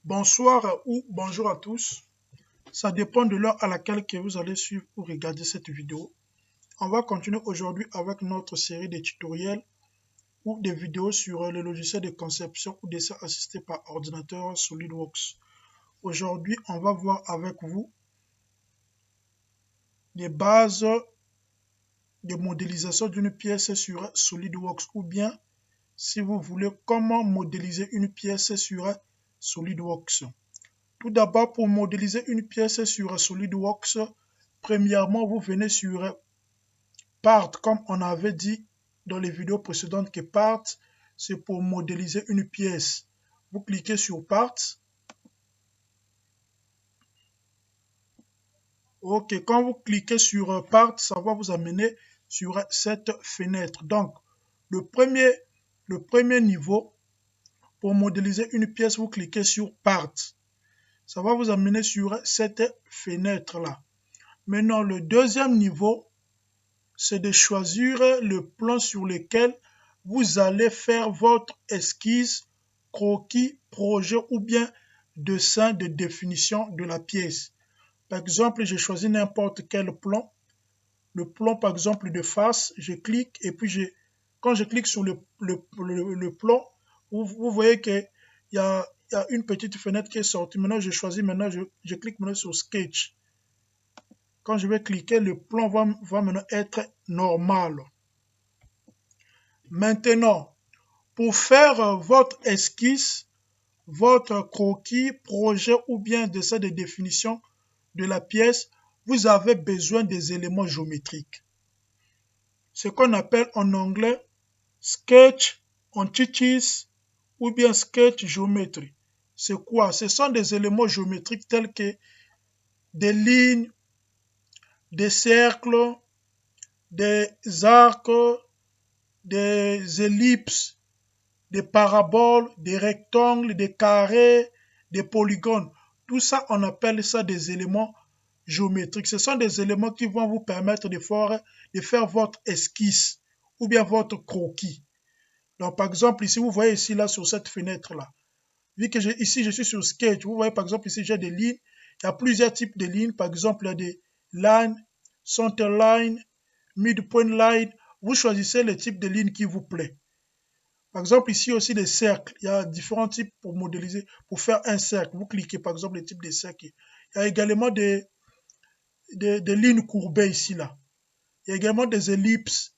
Bonsoir ou bonjour à tous. Ça dépend de l'heure à laquelle que vous allez suivre ou regarder cette vidéo. On va continuer aujourd'hui avec notre série de tutoriels ou des vidéos sur le logiciel de conception ou dessin assisté par ordinateur SolidWorks. Aujourd'hui, on va voir avec vous les bases de modélisation d'une pièce sur SolidWorks ou bien, si vous voulez, comment modéliser une pièce sur SolidWorks. Tout d'abord, pour modéliser une pièce sur SolidWorks, premièrement, vous venez sur Part, comme on avait dit dans les vidéos précédentes que Part, c'est pour modéliser une pièce. Vous cliquez sur Part. OK, quand vous cliquez sur Part, ça va vous amener sur cette fenêtre. Donc, le premier niveau, pour modéliser une pièce, vous cliquez sur Part. Ça va vous amener sur cette fenêtre-là. Maintenant, le deuxième niveau, c'est de choisir le plan sur lequel vous allez faire votre esquisse, croquis, projet ou bien dessin de définition de la pièce. Par exemple, j'ai choisi n'importe quel plan. Le plan, par exemple, de face, je clique et puis quand je clique sur le plan, vous voyez qu'il y a, une petite fenêtre qui est sortie. Maintenant, je clique maintenant sur Sketch. Quand je vais cliquer, le plan va maintenant être normal. Maintenant, pour faire votre esquisse, votre croquis, projet ou bien dessin de définition de la pièce, vous avez besoin des éléments géométriques. Ce qu'on appelle en anglais sketch entities ou bien sketch geometry. C'est quoi? Ce sont des éléments géométriques tels que des lignes, des cercles, des arcs, des ellipses, des paraboles, des rectangles, des carrés, des polygones. Tout ça, on appelle ça des éléments géométriques. Ce sont des éléments qui vont vous permettre de faire votre esquisse ou bien votre croquis. Donc, par exemple, ici, vous voyez ici, là, sur cette fenêtre-là. Vu que ici, je suis sur Sketch, vous voyez, par exemple, ici, j'ai des lignes. Il y a plusieurs types de lignes. Par exemple, il y a des lines, center line, midpoint line. Vous choisissez le type de ligne qui vous plaît. Par exemple, ici aussi des cercles. Il y a différents types pour modéliser, pour faire un cercle. Vous cliquez par exemple le type de cercle. Il y a également des lignes courbées ici, là. Il y a également des ellipses.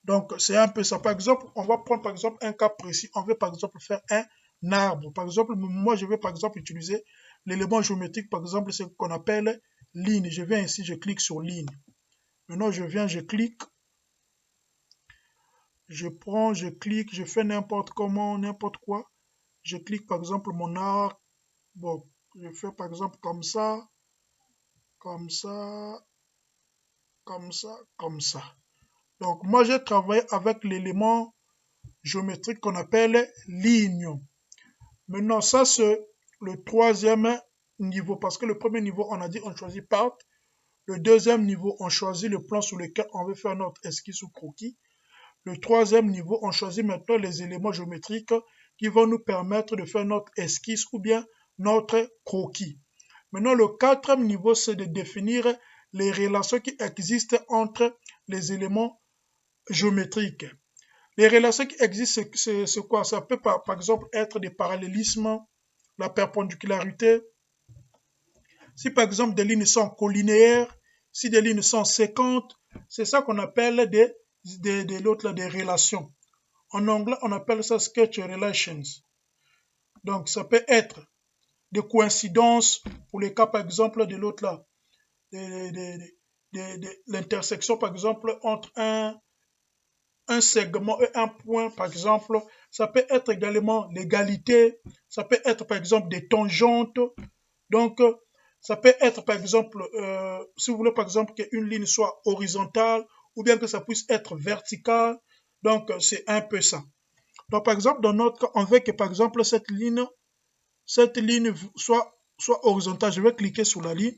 Donc, c'est un peu ça. Par exemple, on va prendre par exemple un cas précis. On veut par exemple faire un arbre. Par exemple, moi, je vais par exemple utiliser l'élément géométrique, par exemple, ce qu'on appelle ligne. Je viens ici, je clique sur ligne. Maintenant, je viens, je clique. Je prends, je clique, je fais n'importe comment, n'importe quoi. Je clique par exemple mon arc. Bon, je fais par exemple comme ça, comme ça, comme ça, comme ça. Donc, moi, j'ai travaillé avec l'élément géométrique qu'on appelle ligne. Maintenant, ça, c'est le troisième niveau. Parce que le premier niveau, on a dit on choisit part. Le deuxième niveau, on choisit le plan sur lequel on veut faire notre esquisse ou croquis. Le troisième niveau, on choisit maintenant les éléments géométriques qui vont nous permettre de faire notre esquisse ou bien notre croquis. Maintenant, le quatrième niveau, c'est de définir les relations qui existent entre les éléments géométriques. Les relations qui existent, c'est quoi? Ça peut par exemple être des parallélismes, la perpendicularité. Si par exemple des lignes sont collinéaires, si des lignes sont séquentes, c'est ça qu'on appelle des relations. En anglais, on appelle ça sketch relations. Donc, ça peut être des coïncidences pour les cas, par exemple, de l'autre là. L'intersection, par exemple, entre un segment et un point, par exemple. Ça peut être également l'égalité. Ça peut être, par exemple, des tangentes. Donc, ça peut être, par exemple, si vous voulez, par exemple, qu'une ligne soit horizontale ou bien que ça puisse être verticale. Donc, c'est un peu ça. Donc, par exemple, dans notre cas, on veut que, par exemple, cette ligne soit horizontale. Je vais cliquer sur la ligne.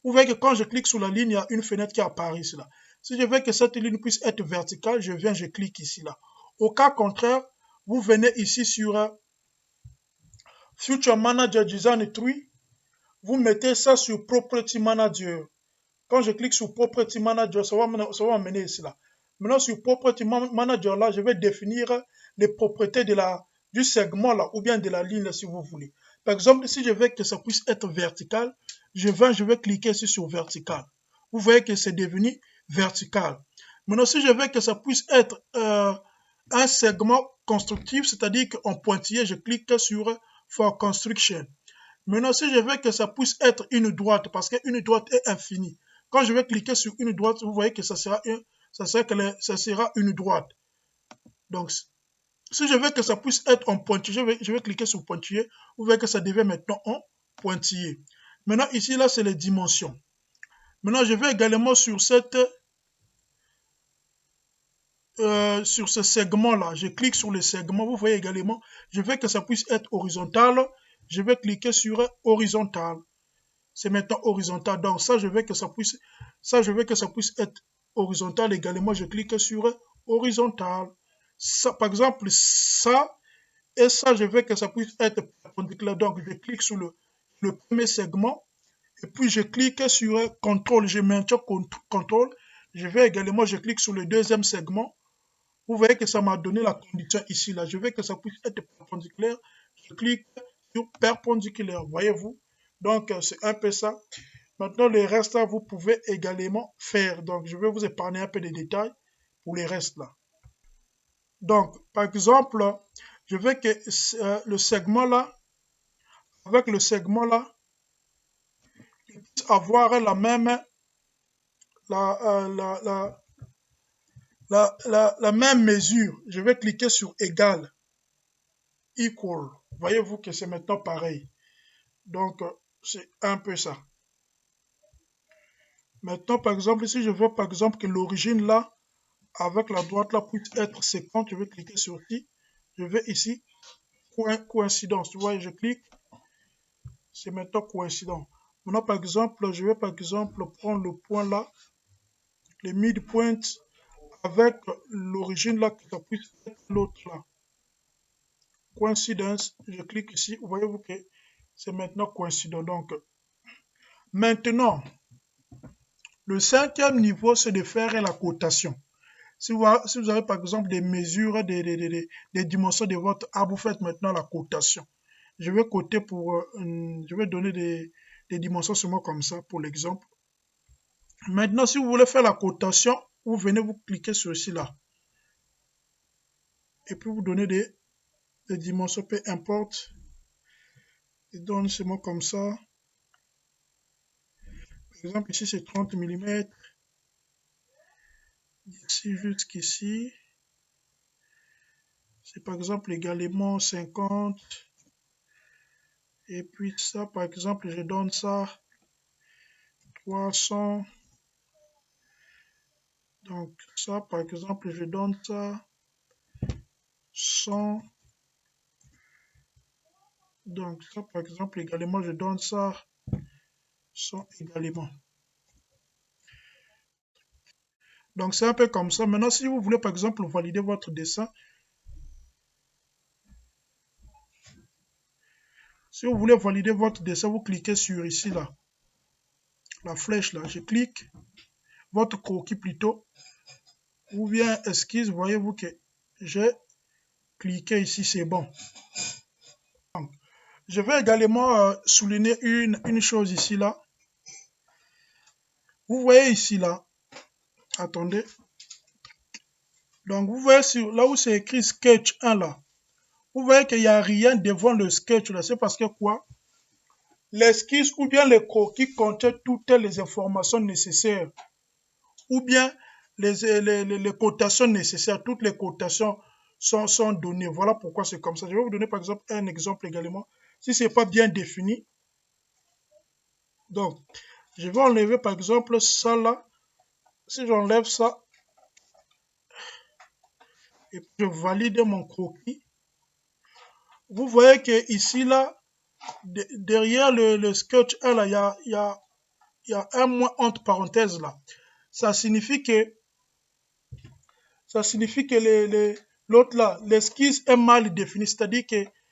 Vous voyez que quand je clique sur la ligne, il y a une fenêtre qui apparaît ici. Là. Si je veux que cette ligne puisse être verticale, je clique ici. Là. Au cas contraire, vous venez ici sur Future Manager Design Tree, vous mettez ça sur Property Manager. Quand je clique sur Property Manager, ça va m'amener ici là. Maintenant, sur Property Manager, là, je vais définir les propriétés du segment là, ou bien de la ligne là, si vous voulez. Par exemple, si je veux que ça puisse être vertical, je vais cliquer ici sur vertical. Vous voyez que c'est devenu vertical. Maintenant, si je veux que ça puisse être un segment constructif, c'est-à-dire qu'en pointillé, je clique sur For Construction. Maintenant, si je veux que ça puisse être une droite, parce qu'une droite est infinie, quand je vais cliquer sur une droite, vous voyez que ça sera une droite. Donc, si je veux que ça puisse être en pointillé, je vais cliquer sur pointillé. Vous voyez que ça devient maintenant en pointillé. Maintenant, ici, là, c'est les dimensions. Maintenant, je vais également sur ce segment-là. Je clique sur le segment. Vous voyez également, je veux que ça puisse être horizontal. Je vais cliquer sur horizontal. C'est maintenant horizontal. Donc ça, je veux que ça puisse être horizontal également. Je clique sur horizontal. Ça, par exemple, ça et ça, je veux que ça puisse être perpendiculaire. Donc je clique sur le premier segment et puis je clique sur contrôle. Je maintiens contrôle. Je clique sur le deuxième segment. Vous voyez que ça m'a donné la condition ici. Là. Je veux que ça puisse être perpendiculaire. Je clique sur perpendiculaire. Voyez-vous? Donc, c'est un peu ça. Maintenant, les restes là, vous pouvez également faire. Donc, je vais vous épargner un peu de détails pour les restes là. Donc, par exemple, je veux que le segment là, avec le segment là, il puisse avoir la même, la, la même mesure. Je vais cliquer sur égal, equal. Voyez-vous que c'est maintenant pareil. Donc, c'est un peu ça. Maintenant, par exemple, si je veux, par exemple, que l'origine là, avec la droite là, puisse être 50, je vais cliquer sur ici. Je vais ici, coïncidence. Tu vois, je clique, c'est maintenant coïncident. Maintenant, par exemple, je vais par exemple prendre le point là, les midpoints, avec l'origine là, que ça puisse être l'autre là. Coïncidence, je clique ici. Voyez-vous que c'est maintenant coïncident. Donc, maintenant, le cinquième niveau, c'est de faire la cotation. Si vous avez par exemple des mesures, des dimensions de votre arbre, vous faites maintenant la cotation. Je vais coter je vais donner des dimensions seulement comme ça pour l'exemple. Maintenant, si vous voulez faire la cotation, vous venez vous cliquer sur ici là. Et puis vous donnez des dimensions, peu importe. Je donne seulement comme ça. Par exemple, ici c'est 30 mm. Ici jusqu'ici. C'est par exemple également 50. Et puis ça, par exemple, je donne ça 300. Donc ça, par exemple, je donne ça 100. Donc ça, par exemple, également, je donne ça 100 également. Donc c'est un peu comme ça. Maintenant, si vous voulez, par exemple, valider votre dessin, vous cliquez sur ici, là, la flèche, là. Je clique, votre croquis plutôt, ou bien esquisse, voyez-vous que j'ai cliqué ici, c'est bon. Donc, je vais également souligner une chose ici, là. Vous voyez ici, là, attendez. Donc, vous voyez là où c'est écrit Sketch 1, là. Vous voyez qu'il n'y a rien devant le sketch, là. C'est parce que quoi? L'esquisse ou bien le croquis contient toutes les informations nécessaires. Ou bien les cotations nécessaires. Toutes les cotations sont données. Voilà pourquoi c'est comme ça. Je vais vous donner par exemple un exemple également. Si ce n'est pas bien défini. Donc, je vais enlever par exemple ça là. Si j'enlève ça, et puis je valide mon croquis, vous voyez que ici là, derrière le sketch 1 là, il y a un moins entre parenthèses là. Ça signifie que l'autre là, l'esquisse est mal définie, c'est-à-dire que